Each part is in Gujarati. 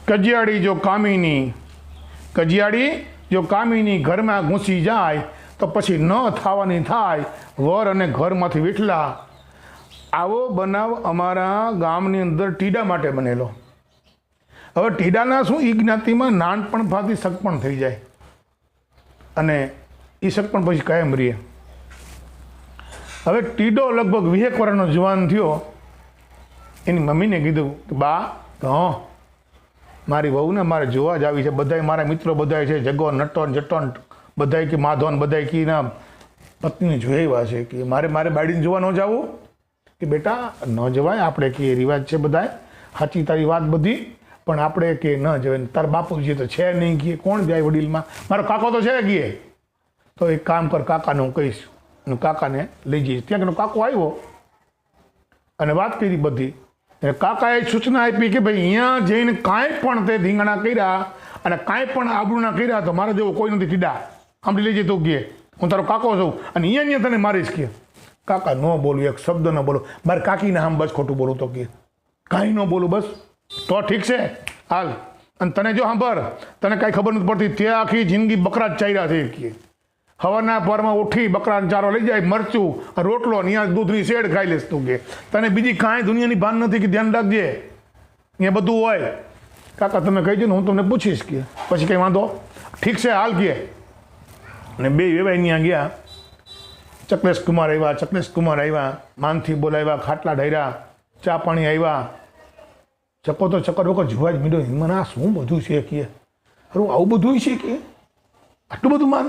કજિયાળી જો કામીની ઘરમાં ઘૂસી જાય તો પછી ન થવાની થાય વર અને ઘરમાંથી વીઠલા. આવો બનાવ અમારા ગામની અંદર ટીડા માટે બનેલો. હવે ટીડાના શું એ જ્ઞાતિમાં નાનપણ ભાતી સગપણ થઈ જાય અને એ સગપણ પછી કાયમ રહીએ. હવે ટીડો લગભગ 20 વર્ષનો જવાન થયો. એની મમ્મીને કીધું કે બા મારી વહુને મારે જોવા જ આવી છે. બધાય મારા મિત્રો બધાય છે, જગો નટો જટો બધાય કે માધવન બધાય કે ના પત્નીને જોઈ આવ્યા છે કે મારે બાળીને જોવા ન જવું. કે બેટા ન જવાય, આપણે કે રિવાજ છે બધાય, સાચી તારી વાત બધી, પણ આપણે કે ન જવાય. તારા બાપુજી તો છે નહીં, કે કોણ જાય વડીલમાં, મારો કાકો તો છે કે. તો એક કામ કર, કાકાને હું કહીશ અને કાકાને લઈ જઈશ. ત્યાં કાકો આવ્યો અને વાત કરી બધી. કાકાએ સૂચના આપી કે ભાઈ અહીંયા જઈને કાંઈ પણ તે ધીંગાણા કર્યા અને કાંઈ પણ આબરૂના કર્યા તો મારે જેવો કોઈ નથી ટીડા, સાંભળી લેજે તું કે હું તારો કાકો છું અને અહીંયા તને મારીશ કે. કાકા ન બોલું, એક શબ્દ ન બોલો, મારે કાકીને આમ બસ ખોટું બોલું તો કે કાંઈ ન બોલું બસ તો ઠીક છે હાલ. અને તને જો સાંભળ, તને કાંઈ ખબર નથી પડતી, તે આખી જિંદગી બકરા જ ચાર્યા છે કે. હવાના પરમાં ઉઠી બકરાનો ચારો લઈ જાય, મરચું રોટલો અહીંયા દૂધની શેડ ખાઈ લેશ તું કે. તને બીજી કાંઈ દુનિયાની ભાન નથી કે ધ્યાન રાખજે, અહીંયા બધું હોય. કાકા તમે કહીજો ને હું તમને પૂછીશ કે પછી કંઈ વાંધો ઠીક છે હાલ કે. અને બે વેવાઈ ત્યાં ગયા. ચકલેશ કુમાર આવ્યા, માનથી બોલાવ્યા, ખાટલા ઢાર્યા, ચા પાણી આવ્યા. ચકો તો ચક્કર વખત જોવા જ મીડો. મને આ શું બધું છે કે અરું આવું બધું છે કે આટલું બધું માન.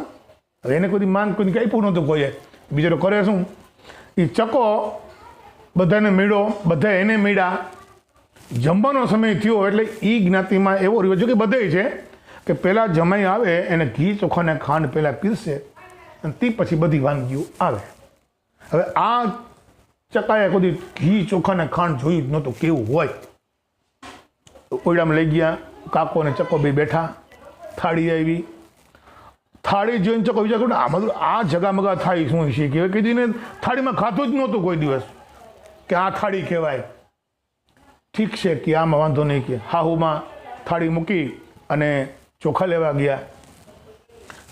હવે એને કોઈ માન કોઈને કંઈ પૂરું નહોતું કોઈએ, બીજો કરે શું. એ ચકો બધાને મેળો, બધા એને મેળ્યા. જમવાનો સમય થયો એટલે એ જ્ઞાતિમાં એવો રિવાજ કે બધે છે કે પહેલાં જમાઈ આવે એને ઘી ચોખાને ખાંડ પહેલાં પીરશે અને તે પછી બધી વાનગીઓ આવે. હવે આ ચકાએ કોઈ ઘી ચોખાને ખાંડ જોયું જ નહોતું કેવું હોય. ઓયડામાં લઈ ગયા, કાકો અને ચકો બે બેઠા, થાળી આવી. થાળી જોઈને ચકો વિચાર કર્યો આમાં આ જગામગા થાય શું છે કે કીધું ને થાળીમાં ખાતું જ નહોતું કોઈ દિવસ કે આ થાળી કહેવાય. ઠીક છે કે આમાં વાંધો નહીં કે હાહુમાં થાળી મૂકી અને ચોખા લેવા ગયા.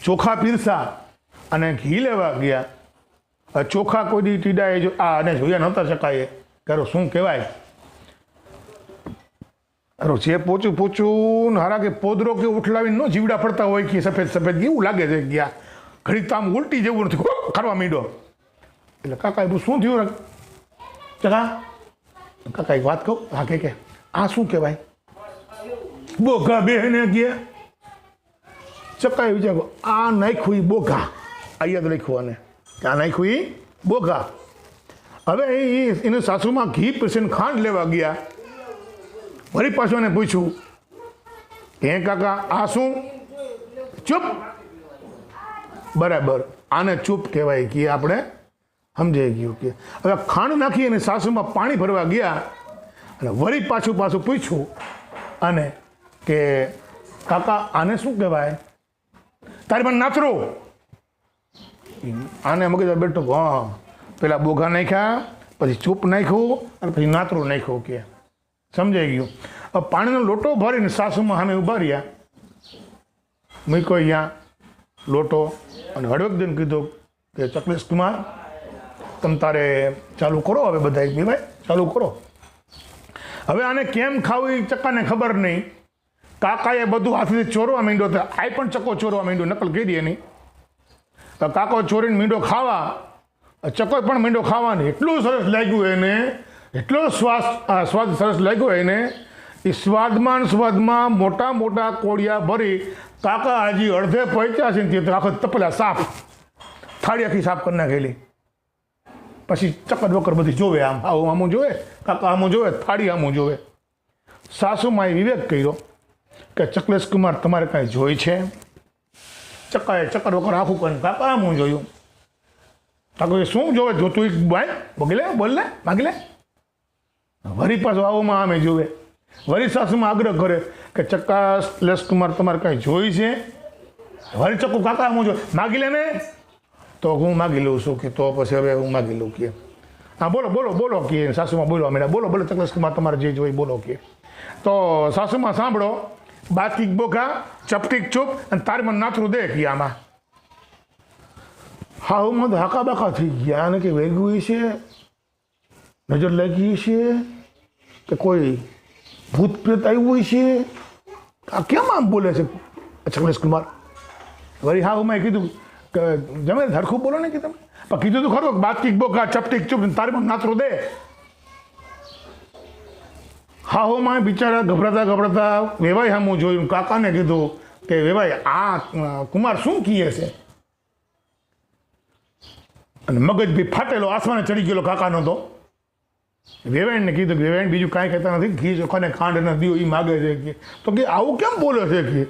ચોખા પીરસા અને ઘી લેવા ગયા. ચોખા કોઈ દી ટીડાએ જો આ અને જોયા નહોતા ચકાએ કે શું કહેવાય. જે પોચું હારા કે પોદરો કે ઉઠલાવીને ન જીવડા પડતા હોય કે સફેદ એવું લાગે છે ગયા ઘડી તો આમ ઉલટી જેવું નથી કરવા માંડ્યો. એટલે કાકા એ શું થયું કાકા એક વાત કહું. હા કે આ શું કહેવાય. બોઘા બેને ગયા. ચકાએ વિચાર આ નાખ્યું એ બોઘા, આ યાદ રાખ્યું આને કે આ નાખ્યું એ બોઘા. હવે એને સાસુમાં ઘી પીસીને ખાંડ લેવા ગયા. વળી પાછું એને પૂછ્યું કે કાકા આ શું. ચૂપ, બરાબર આને ચૂપ કહેવાય કે આપણે સમજાઈ ગયું કે. હવે ખાંડ નાખી અને સાસુમાં પાણી ભરવા ગયા અને વળી પાછું પૂછ્યું અને કે કાકા આને શું કહેવાય. તારી મને નાતરો. આને મગજ બેઠો હા પેલા બોઘા નાખ્યા, પછી ચૂપ નાખ્યું અને પછી નાતરું નાખ્યું કે સમજાઈ ગયું. હવે પાણીનો લોટો ભરીને સાસુમાં સામે ઊભા રહ્યા. મૂક્યો અહીંયા લોટો અને હળવકદીને કીધું કે ચકલેશ કુમાર તમે તારે ચાલુ કરો, હવે બધા બેવાય ચાલુ કરો. હવે આને કેમ ખાવું એ ચક્કાને ખબર નહીં. કાકાએ બધું હાથથી ચોરવા માંડ્યો તો આ પણ ચક્કો ચોરવા માંડ્યો, નકલ કરી એની. કાકો ચોરીને મીંડો ખાવા, ચક્કો પણ મીંડો ખાવાની. એટલું સરસ લાગ્યું એને, એટલો સ્વાદ સરસ લાગ્યો એને. એ સ્વાદમાં મોટા મોટા કોળિયા ભરી કાકા હજી અડધે પહોંચ્યા છે ને તે આખો તપલા સાફ, થાળી આખી સાફ કરી નાખેલી. પછી ચક્કર બકર બધી જોવે, આમું જોવે, કાકા આમું જોવે, થાળી આમું જોવે. સાસુમાએ વિવેક કર્યો કે ચકલેશ કુમાર તમારે કાંઈ જોઈ છે. ચક્કાએ ચક્કર વકર આખું કરીને કાકા આમું જોયું. કાકો શું જોવે, જોતું એક ભાઈ બોગી લે, બોલ લે, માગી લે. વરી પાછું આવુંમાં આમે જોવે. વરી સાસુમાં આગ્રહ કરે કે ચકલેશ કુમાર તમારે કાંઈ જોઈ છે. વરી ચક્કુ કાકા આમું જોવે, માગી લે ને. તો હું માગી લઉં છું કે તો પછી હવે હું માગી લઉં કે હા બોલો કે સાસુમાં બોલવા માંડ્યા. બોલો ચકલેશ કુમાર તમારે જે જોઈ બોલો કે. તો સાસુમાં સાંભળો, બાતકીક બોકા ચપટીક ચૂપ અને તારી મને નાથરું દે કે આમાં હા હું તો હાકા બાકા થઈ ગયા અને કે વેગવું છે, નજર લાગી છે કે કોઈ ભૂત પ્રેત આવ્યું છે, આ કેમ આમ બોલે છે અક્ષમલેશ કુમાર? વળી હા હું મેં કીધું કે જમે ધરખું બોલો ને કે તમે પણ કીધું તો ખરું બાતકીક બોકા ચપટીક ચૂપ તારી મને નાથરું દે. હા હો માં બિચારા ગભરાતા વેવાઈ સામું જોયું, કાકાને કીધું કે વેવાઈ આ કુમાર શું કહે છે? અને મગજ બી ફાટેલો આસમાને ચડી ગયેલો કાકાનો તો. વેવાઈને કીધું કે વેવાઈને બીજું કાંઈ કહેતા નથી, ઘી ચોખાને ખાંડ ન દીવો એ માગે છે કે તો કે આવું કેમ બોલે છે કે